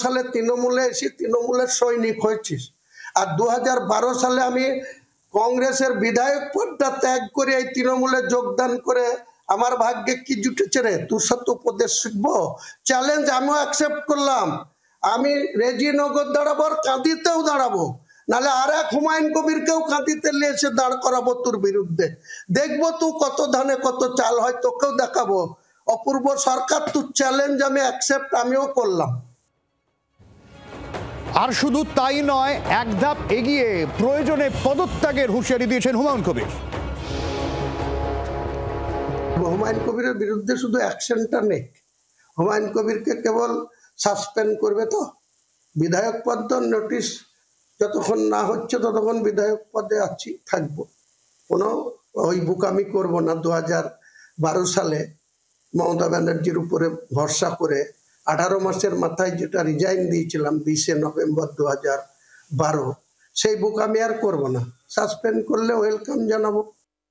সালে তৃণমূলে এসে তৃণমূলের সৈনিক হয়েছিস, আর 2012 সালে আমি কংগ্রেসের বিধায়ক পদটা ত্যাগ করে এই তৃণমূলে যোগদান করে আমার ভাগ্যে কি জুটেছে রে? তোর সাথে উপদেশ শিখবো? চ্যালেঞ্জ আমিও অ্যাকসেপ্ট করলাম। আমি রেজিনগর দাঁড়াবো, আর কাঁদিতেও দাঁড়াবো, নাহলে আর এক হুমায়ুন কবিরকেও কাঁদিতে নিয়ে এসে দাঁড় করাবো তোর বিরুদ্ধে। দেখবো তুই কত ধানে কত চাল হয়, তোকেও দেখাবো। অপূর্ব সরকার, তোর চ্যালেঞ্জ আমি অ্যাকসেপ্ট আমিও করলাম। আর শুধু তাই নয়, এক ধাপ এগিয়ে প্রয়োজনে পদত্যাগের হুঁশিয়ারি দিয়েছেন হুমায়ুন কবির। হুমায়ুন কবিরের বিরুদ্ধে শুধু অ্যাকশনটা নেই, হুমায়ুন কবিরকে কেবল সাসপেন্ড করবে, তো বিধায়ক পদ নোটিশ যতক্ষণ না হচ্ছে ততক্ষণ বিধায়ক পদে আছি, থাকবো, কোনো ওই বুকামি করব না। 2012 সালে মমতা ব্যানার্জির উপরে ভরসা করে 18 মাসের মাথায় যেটা রিজাইন দিয়েছিলাম 20 নভেম্বর 2012, সেই বুকামি আর করবো না। সাসপেন্ড করলে ওয়েলকাম জানাবো।